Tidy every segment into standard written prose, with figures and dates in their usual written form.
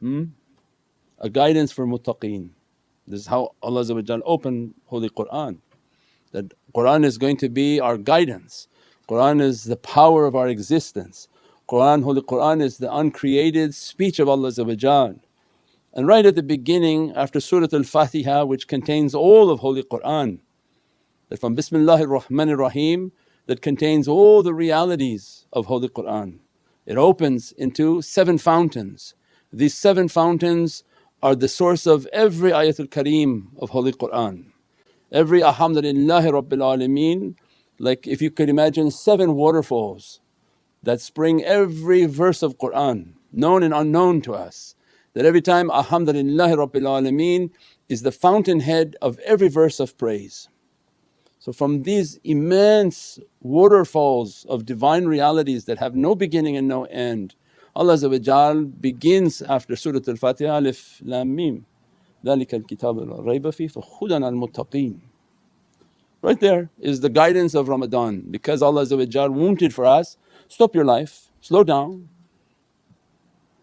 A guidance for muttaqeen. This is how Allah opened Holy Qur'an, that Qur'an is going to be our guidance. Qur'an is the power of our existence. Holy Qur'an is the uncreated speech of Allah. And right at the beginning after Surah Al-Fatiha, which contains all of Holy Qur'an, that from Bismillahir Rahmanir Rahim, that contains all the realities of Holy Qur'an. It opens into 7 fountains. These 7 fountains are the source of every ayatul kareem of Holy Qur'an. Every alhamdulillahi rabbil alameen, like if you could imagine 7 waterfalls that spring every verse of Qur'an, known and unknown to us, that every time alhamdulillahi rabbil alameen is the fountainhead of every verse of praise. So from these immense waterfalls of divine realities that have no beginning and no end, Allah begins after Surah Al-Fatiha, Alif Lam Mim, ذَلِكَ الْكِتَابُ لَا رَيْبَ فِيهِ فَهُدًى الْمُتَّقِينَ. Right there is the guidance of Ramadan, because Allah wanted for us, stop your life, slow down,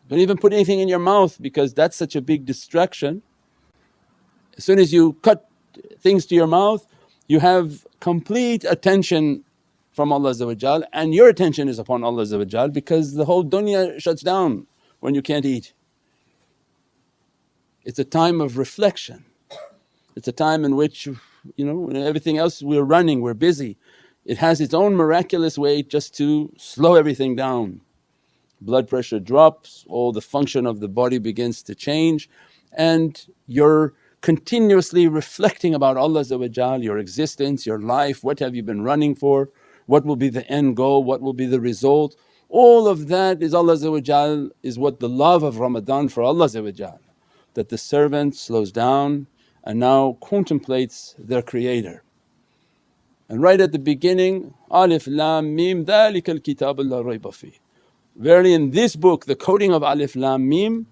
don't even put anything in your mouth because that's such a big distraction. As soon as you cut things to your mouth, you have complete attention from Allah and your attention is upon Allah because the whole dunya shuts down when you can't eat. It's a time of reflection, it's a time in which when everything else we're running, we're busy. It has its own miraculous way just to slow everything down. Blood pressure drops, all the function of the body begins to change, and you're continuously reflecting about Allah, your existence, your life, what have you been running for, what will be the end goal, what will be the result. All of that is Allah is what the love of Ramadan for Allah, that the servant slows down and now contemplates their creator. And right at the beginning, Alif Lam Mim, ذَلِكَ الْكِتَابُ لَا رَيْبَ فِيهِ. Verily in this book, the coding of Alif Lam Mim,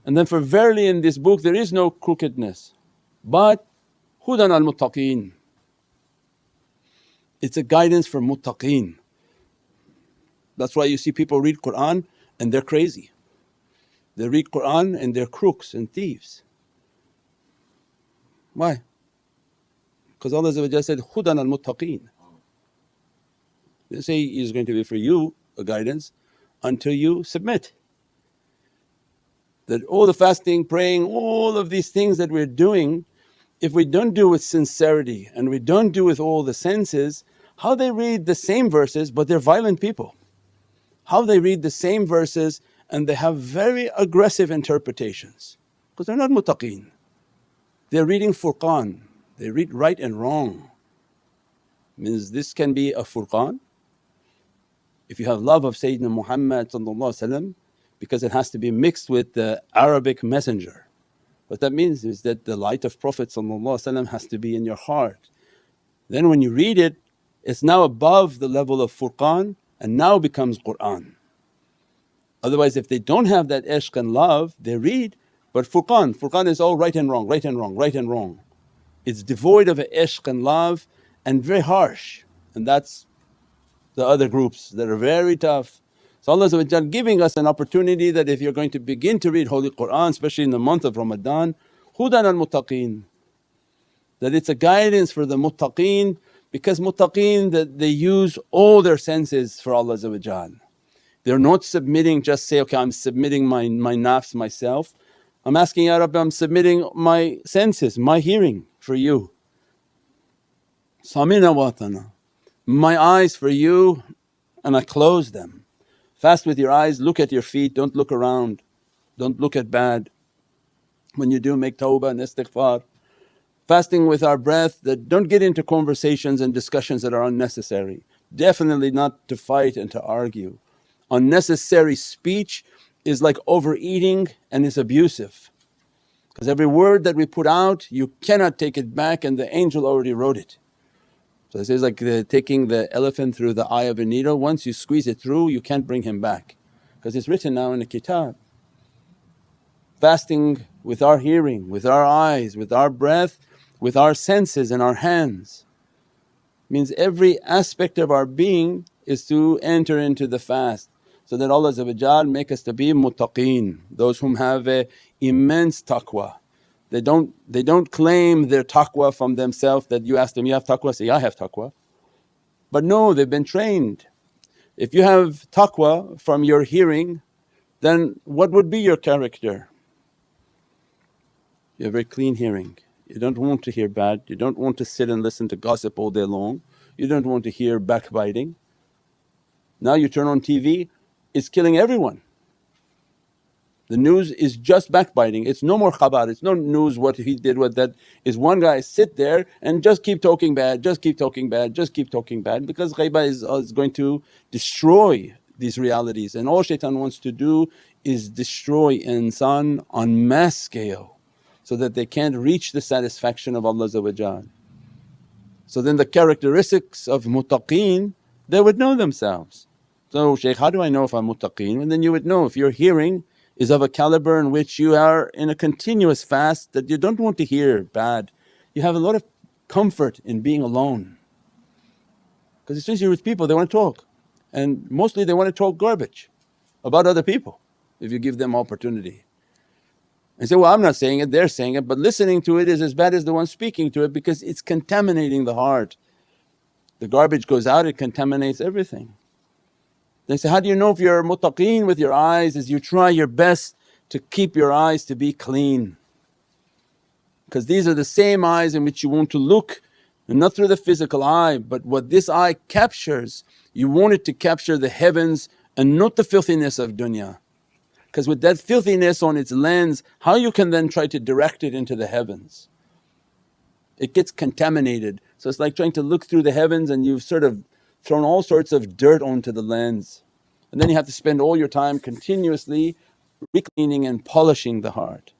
and then for verily in this book there is no crookedness, but hudan al-muttaqeen. It's a guidance for muttaqeen. That's why you see people read Qur'an and they're crazy. They read Qur'an and they're crooks and thieves. Why? Because Allah said, hudan al-muttaqeen. They didn't say it's going to be for you a guidance until you submit. That all the fasting, praying, all of these things that we're doing, if we don't do with sincerity and we don't do with all the senses, how they read the same verses but they're violent people. How they read the same verses and they have very aggressive interpretations because they're not muttaqeen. They're reading Furqan, they read right and wrong. Means this can be a Furqan if you have love of Sayyidina Muhammad because it has to be mixed with the Arabic messenger. What that means is that the light of Prophet has to be in your heart. Then when you read it, it's now above the level of Furqan and now becomes Qur'an. Otherwise if they don't have that ishq and love, they read but Furqan is all right and wrong, right and wrong, right and wrong. It's devoid of a ishq and love and very harsh, and that's the other groups that are very tough. So Allah giving us an opportunity that if you're going to begin to read Holy Qur'an, especially in the month of Ramadan, hudan al-muttaqeen, that it's a guidance for the muttaqeen, because muttaqeen that they use all their senses for Allah. They're not submitting, just say, okay I'm submitting my nafs myself. I'm asking, Ya Rabbi, I'm submitting my senses, my hearing for you. Samina wa atana, my eyes for you and I close them. Fast with your eyes, look at your feet, don't look around, don't look at bad. When you do, make tawbah and istighfar. Fasting with our breath, that don't get into conversations and discussions that are unnecessary. Definitely not to fight and to argue. Unnecessary speech is like overeating and is abusive, because every word that we put out you cannot take it back and the angel already wrote it. So it says like taking the elephant through the eye of a needle, once you squeeze it through you can't bring him back because it's written now in a kitab. Fasting with our hearing, with our eyes, with our breath, with our senses and our hands means every aspect of our being is to enter into the fast. so that Allah make us to be muttaqeen, those whom have a immense taqwa. They don't claim their taqwa from themselves, that you ask them, you have taqwa? Say, I have taqwa. But no, they've been trained. If you have taqwa from your hearing, then what would be your character? You have very clean hearing. You don't want to hear bad, you don't want to sit and listen to gossip all day long, you don't want to hear backbiting. Now you turn on TV, it's killing everyone. The news is just backbiting, it's no more khabar, it's no news what he did, what that is. One guy sit there and just keep talking bad, just keep talking bad, just keep talking bad, because ghaibah is going to destroy these realities, and all shaitan wants to do is destroy insan on mass scale so that they can't reach the satisfaction of Allah. So then the characteristics of muttaqeen, they would know themselves. So, Shaykh, how do I know if I'm muttaqeen? And then you would know if your hearing is of a caliber in which you are in a continuous fast that you don't want to hear bad. You have a lot of comfort in being alone, because as soon as you're with people they want to talk, and mostly they want to talk garbage about other people if you give them opportunity. And say, well, I'm not saying it, they're saying it, but listening to it is as bad as the one speaking to it, because it's contaminating the heart. The garbage goes out, it contaminates everything. They say, how do you know if you're muttaqeen with your eyes? Is you try your best to keep your eyes to be clean, because these are the same eyes in which you want to look, and not through the physical eye, but what this eye captures, you want it to capture the heavens and not the filthiness of dunya. Because with that filthiness on its lens, how you can then try to direct it into the heavens? It gets contaminated. So it's like trying to look through the heavens and you've sort of thrown all sorts of dirt onto the lens, and then you have to spend all your time continuously re-cleaning and polishing the heart.